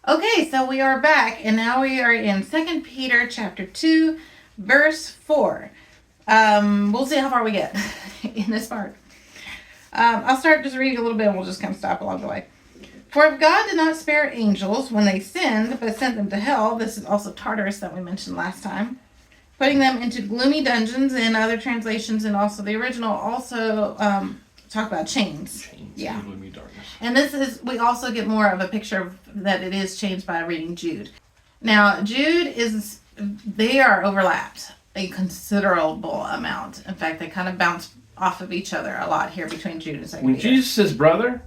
Okay, so we are back, and now we are in 2 Peter chapter 2, verse 4. We'll see how far we get in this part. I'll start just reading a little bit, and we'll just kind of stop along the way. For if God did not spare angels when they sinned, but sent them to hell, this is also Tartarus that we mentioned last time, putting them into gloomy dungeons. In other translations, and also the original, also talk about chains. Yeah. Gloomy darkness. And this is, we also get more of a picture of that it is changed by reading Jude. Now, Jude they are overlapped a considerable amount. In fact, they kind of bounce off of each other a lot here between Jude and 2 When Peter. Jesus' brother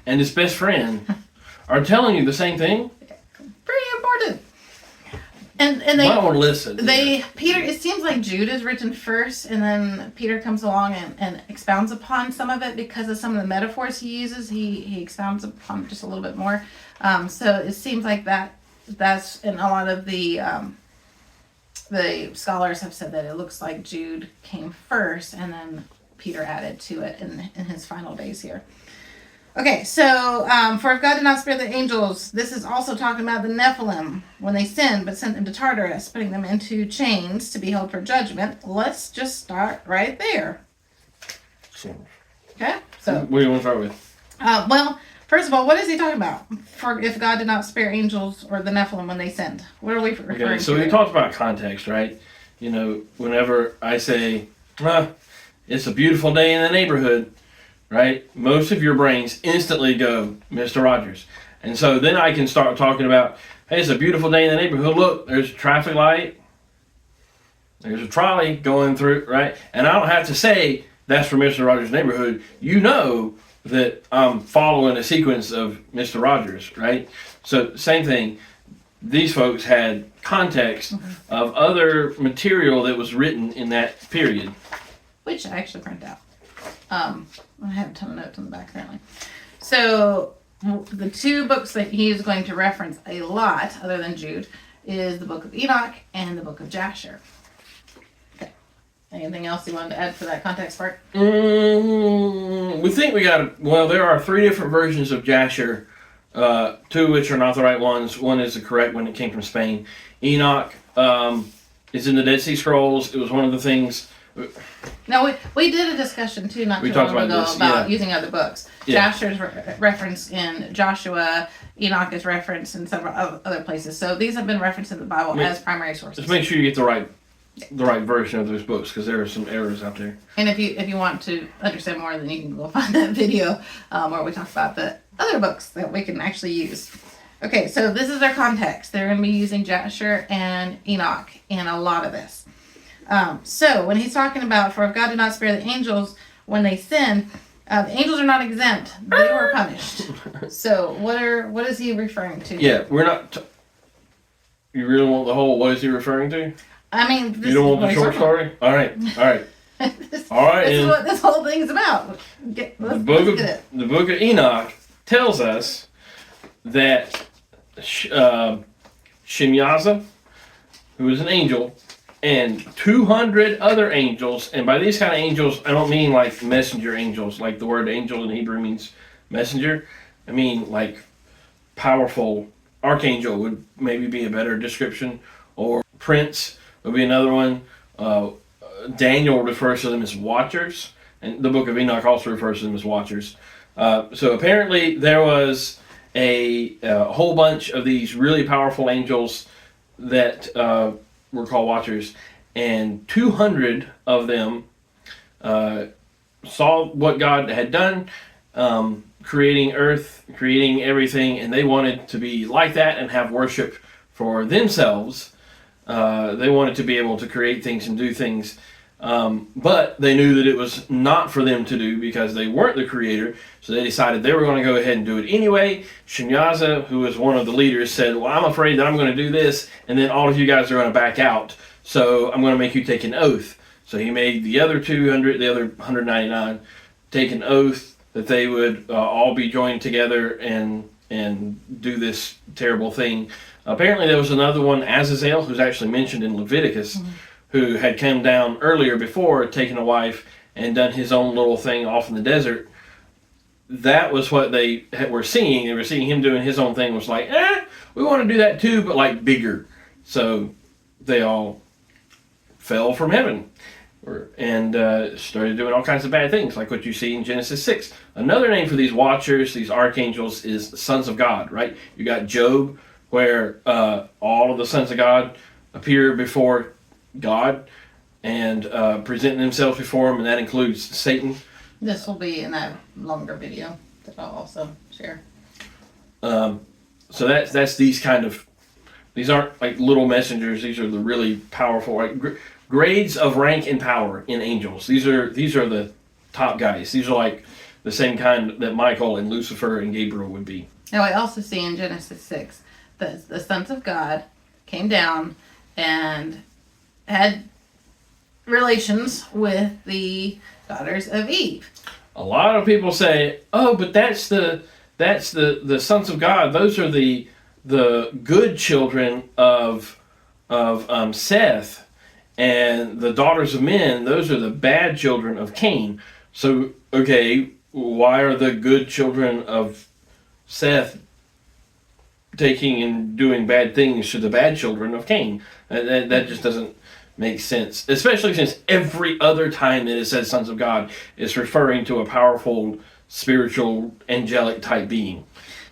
and his best friend are telling you the same thing, Pretty important. And they might want to listen. Peter, it seems like Jude is written first, and then Peter comes along and expounds upon some of it because of some of the metaphors he uses. He expounds upon just a little bit more. So it seems like that's, and a lot of the scholars have said that it looks like Jude came first, and then Peter added to it in his final days here. Okay, so for if God did not spare the angels, this is also talking about the Nephilim when they sinned, but sent them to Tartarus, putting them into chains to be held for judgment. Let's just start right there. Okay, so what do you want to start with? well, first of all, what is he talking about? For if God did not spare angels or the Nephilim when they sinned, what are we referring to? Okay, so we talked about context, right? You know, whenever I say, it's a beautiful day in the neighborhood, right? Most of your brains instantly go, Mr. Rogers. And so then I can start talking about, hey, it's a beautiful day in the neighborhood. Look, there's a traffic light. There's a trolley going through, right? And I don't have to say that's for Mr. Rogers' neighborhood. You know that I'm following a sequence of Mr. Rogers, right? So same thing. These folks had context of other material that was written in that period. Which I actually printed out. I have a ton of notes on the back apparently. So the two books that he is going to reference a lot, other than Jude, is the book of Enoch and the book of Jasher. Okay. Anything else you wanted to add for that context part? We think there are 3 different versions of Jasher, 2 of which are not the right ones. One is the correct one that came from Spain. Enoch is in the Dead Sea Scrolls. It was one of the things. No, we did a discussion too not too long ago about using other books. Yeah. Jasher's referenced in Joshua. Enoch is referenced in several other places. So these have been referenced in the Bible as primary sources. Just make sure you get the right version of those books, because there are some errors out there. And if you want to understand more, then you can go find that video where we talk about the other books that we can actually use. Okay, so this is their context. They're going to be using Jasher and Enoch in a lot of this. So when he's talking about, for if God did not spare the angels when they sinned, the angels are not exempt. They were punished. So what is he referring to? Yeah, we're not. You really want the whole? What is he referring to? I mean, you don't want the short story. All right. This is what this whole thing is about. The book of Enoch tells us that Shemyaza, who is an angel, and 200 other angels, and by these kind of angels, I don't mean like messenger angels, like the word angel in Hebrew means messenger. I mean like powerful. Archangel would maybe be a better description, or prince would be another one. Daniel refers to them as watchers, and the book of Enoch also refers to them as watchers. So apparently there was a whole bunch of these really powerful angels that were called watchers, and 200 of them saw what God had done, creating earth, creating everything, and they wanted to be like that and have worship for themselves. They wanted to be able to create things and do things, but they knew that it was not for them to do because they weren't the creator, so they decided they were going to go ahead and do it anyway. Shemyaza, who was one of the leaders, said, well, I'm afraid that I'm going to do this, and then all of you guys are going to back out, so I'm going to make you take an oath. So he made the other 200, the other 199, take an oath that they would all be joined together and do this terrible thing. Apparently there was another one, Azazel, who's actually mentioned in Leviticus, who had come down earlier before, taken a wife, and done his own little thing off in the desert. that was what they were seeing. They were seeing him doing his own thing. Was like, we want to do that too, but like bigger. So they all fell from heaven and started doing all kinds of bad things, like what you see in Genesis 6. Another name for these watchers, these archangels, is sons of God, right? You got Job, where all of the sons of God appear before God and presenting themselves before him, and that includes Satan. This will be in that longer video that I'll also share. So that's these kind of, these aren't like little messengers. These are the really powerful, like grades of rank and power in angels. These are the top guys. These are like the same kind that Michael and Lucifer and Gabriel would be. Now I also see in Genesis 6 that the sons of God came down and had relations with the daughters of Eve. A lot of people say, "Oh, but that's the sons of God. Those are the good children of Seth, and the daughters of men. Those are the bad children of Cain." So, okay, why are the good children of Seth taking and doing bad things to the bad children of Cain? That just doesn't make sense, especially since every other time that it says sons of God is referring to a powerful, spiritual, angelic type being.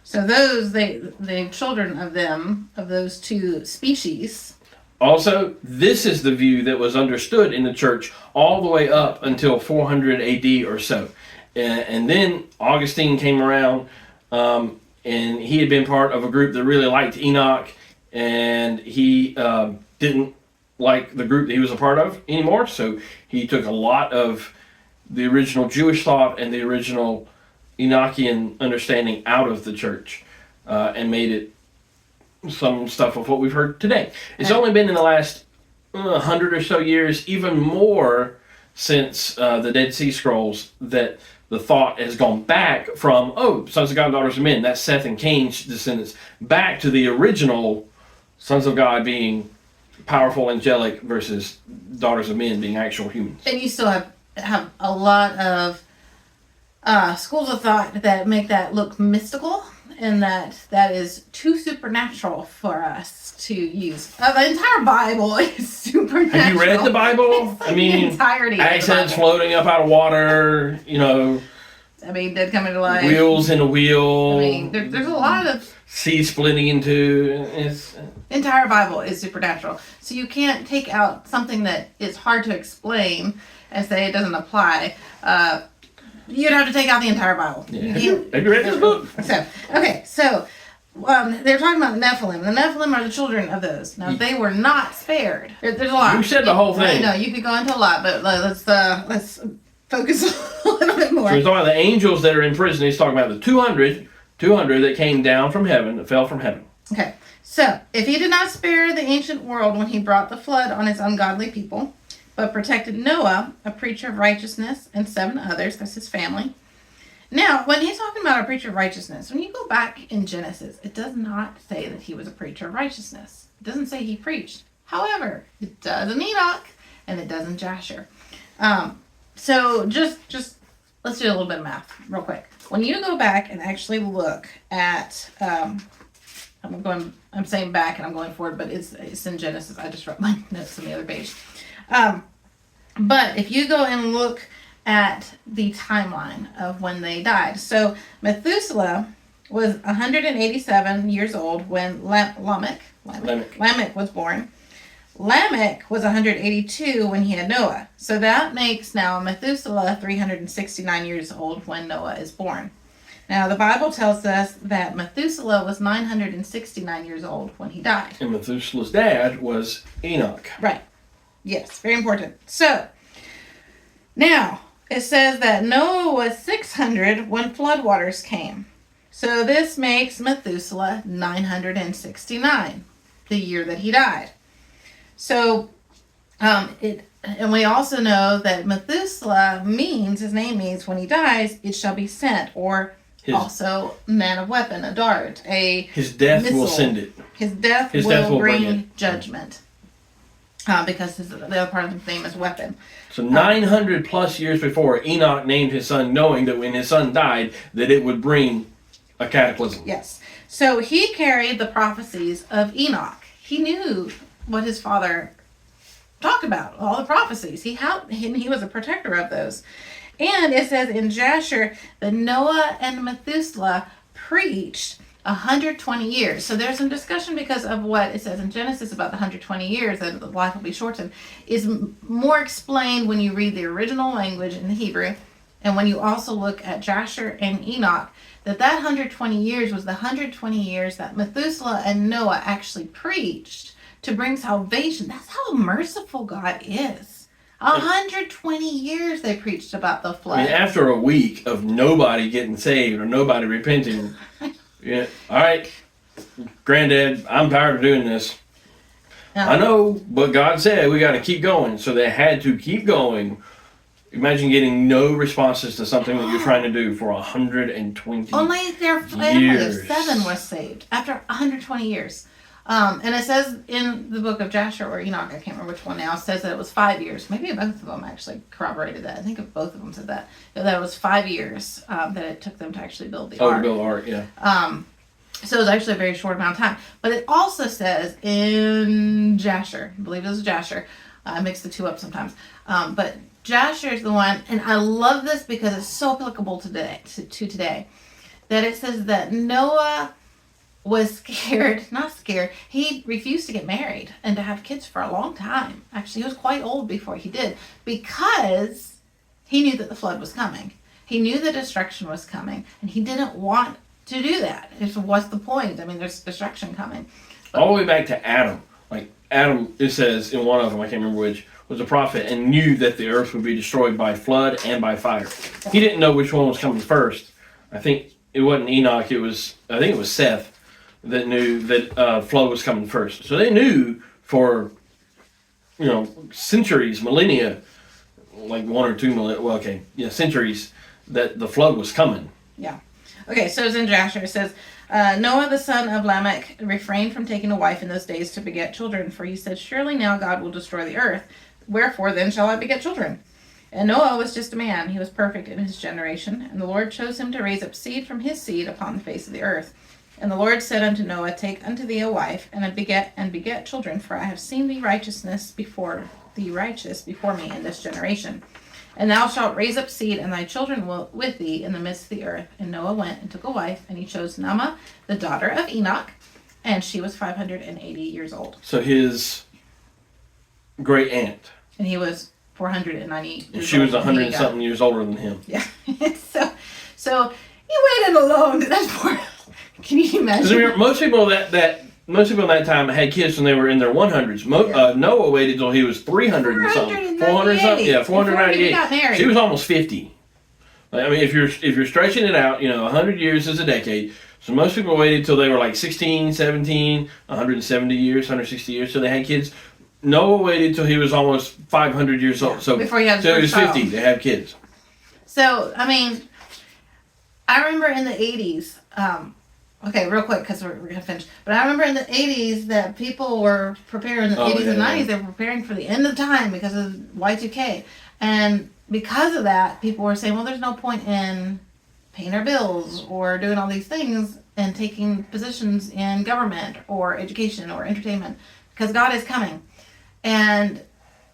So those, the children of them, of those two species. Also, this is the view that was understood in the church all the way up until 400 AD or so. And then Augustine came around, and he had been part of a group that really liked Enoch, and he didn't like the group that he was a part of anymore, so he took a lot of the original Jewish thought and the original Enochian understanding out of the church and made it some stuff of what we've heard today. It's only been in the last 100 or so years, even more since the Dead Sea Scrolls, that the thought has gone back from, sons of God, daughters of men, that's Seth and Cain's descendants, back to the original sons of God being powerful, angelic, versus daughters of men being actual humans. And you still have a lot of schools of thought that make that look mystical, and that is too supernatural for us to use. The entire Bible is supernatural. Have you read the Bible? I mean, the entirety accents floating up out of water, dead coming to life. Wheels in a wheel. There's a lot of sea splitting into. The entire Bible is supernatural. So you can't take out something that is hard to explain and say it doesn't apply. You'd have to take out the entire Bible. Yeah. Have you read this book? So they're talking about the Nephilim. The Nephilim are the children of those. Now, they were not spared. There's a lot. You said the whole thing. I know, you could go into a lot, but let's focus a little bit more. So he's talking about the angels that are in prison. He's talking about the 200 that came down from heaven, that fell from heaven. Okay, so if he did not spare the ancient world when he brought the flood on his ungodly people, but protected Noah, a preacher of righteousness, and 7 others, that's his family. Now, when he's talking about a preacher of righteousness, when you go back in Genesis, it does not say that he was a preacher of righteousness. It doesn't say he preached. However, it does in Enoch, and it does in Jasher. So just let's do a little bit of math real quick. When you go back and actually look at, I'm saying back and I'm going forward, but it's in Genesis. I just wrote my notes on the other page. But if you go and look at the timeline of when they died. So Methuselah was 187 years old when Lamech was born. Lamech was 182 when he had Noah. So that makes now Methuselah 369 years old when Noah is born. Now the Bible tells us that Methuselah was 969 years old when he died. And Methuselah's dad was Enoch. Right. Yes, very important. So, now, it says that Noah was 600 when floodwaters came. So this makes Methuselah 969, the year that he died. So, and we also know that Methuselah his name means when he dies, it shall be sent, or also man of weapon, a dart, his death missile. Will send it. His death will bring judgment. because the other part of his name is weapon. So 900 plus years before, Enoch named his son, knowing that when his son died, that it would bring a cataclysm. Yes. So he carried the prophecies of Enoch. He knew what his father talked about, all the prophecies. He was a protector of those. And it says in Jasher that Noah and Methuselah preached 120 years. So there's some discussion because of what it says in Genesis about the 120 years, that the life will be shortened, is more explained when you read the original language in the Hebrew. And when you also look at Jasher and Enoch, that 120 years was the 120 years that Methuselah and Noah actually preached to bring salvation. That's how merciful God is. 120 years they preached about the flood. I mean, after a week of nobody getting saved or nobody repenting, yeah, all right, Granddad, I'm tired of doing this. I know, but God said we got to keep going. So they had to keep going. Imagine getting no responses to something that you're trying to do for 120 Only their family years. of 7 was saved after 120 years. And it says in the book of Jasher or Enoch, I can't remember which one now, says that it was 5 years. Maybe both of them actually corroborated that. I think both of them said that. That it was 5 years that it took them to actually build the ark. To build the ark, yeah. So it was actually a very short amount of time. But it also says in Jasher, I believe it was Jasher. I mix the two up sometimes. But Jasher is the one, and I love this because it's so applicable today, to today, that it says that Noah was not scared. He refused to get married and to have kids for a long time. Actually, he was quite old before he did, because he knew that the flood was coming. He knew the destruction was coming, and he didn't want to do that. What's the point? I mean, there's destruction coming. All the way back to Adam. Like Adam, it says in one of them, I can't remember which, was a prophet and knew that the earth would be destroyed by flood and by fire. He didn't know which one was coming first. I think it wasn't Enoch. I think it was Seth that knew that flood was coming first. So they knew for centuries, millennia, like 1 or 2 millennia. Well, okay, yeah, centuries, that the flood was coming. Yeah. Okay, so it's in Jasher. It says, Noah the son of Lamech refrained from taking a wife in those days to beget children, for he said, surely now God will destroy the earth. Wherefore then shall I beget children? And Noah was just a man. He was perfect in his generation. And the Lord chose him to raise up seed from his seed upon the face of the earth. And the Lord said unto Noah, take unto thee a wife, and beget children, for I have seen thee righteous before me in this generation. And thou shalt raise up seed, and thy children will with thee in the midst of the earth. And Noah went and took a wife, and he chose Naamah, the daughter of Enoch, and she was 580 years old. So his great aunt. And he was 490 years old. She was 100 and something years older than him. Yeah. so he waited alone. That's poor. Can you imagine? Most people in that time had kids when they were in their 100s. Noah waited until he was 300 and something. 400 something. Yeah, 498. She was almost 50. I mean, if you're stretching it out, 100 years is a decade. So most people waited until they were like 16, 17, 170 years, 160 years till they had kids. Noah waited till he was almost 500 years old. So before he had he was 50 to have kids. So, I mean, I remember in the 80s, okay, real quick, because we're going to finish. But I remember in the 80s that people were preparing, in the 80s and 90s, they were preparing for the end of time because of Y2K. And because of that, people were saying, well, there's no point in paying our bills or doing all these things and taking positions in government or education or entertainment because God is coming.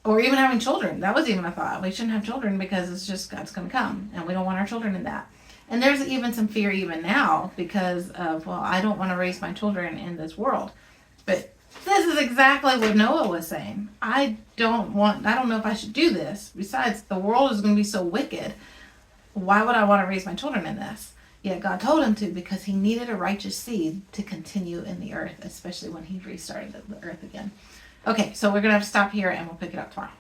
Or even having children. That was even a thought. We shouldn't have children because it's just God's going to come. And we don't want our children in that. And there's even some fear even now because of, well, I don't want to raise my children in this world. But this is exactly what Noah was saying. I don't know if I should do this. Besides, the world is going to be so wicked. Why would I want to raise my children in this? Yet God told him to because he needed a righteous seed to continue in the earth, especially when he restarted the earth again. Okay, so we're going to have to stop here and we'll pick it up tomorrow.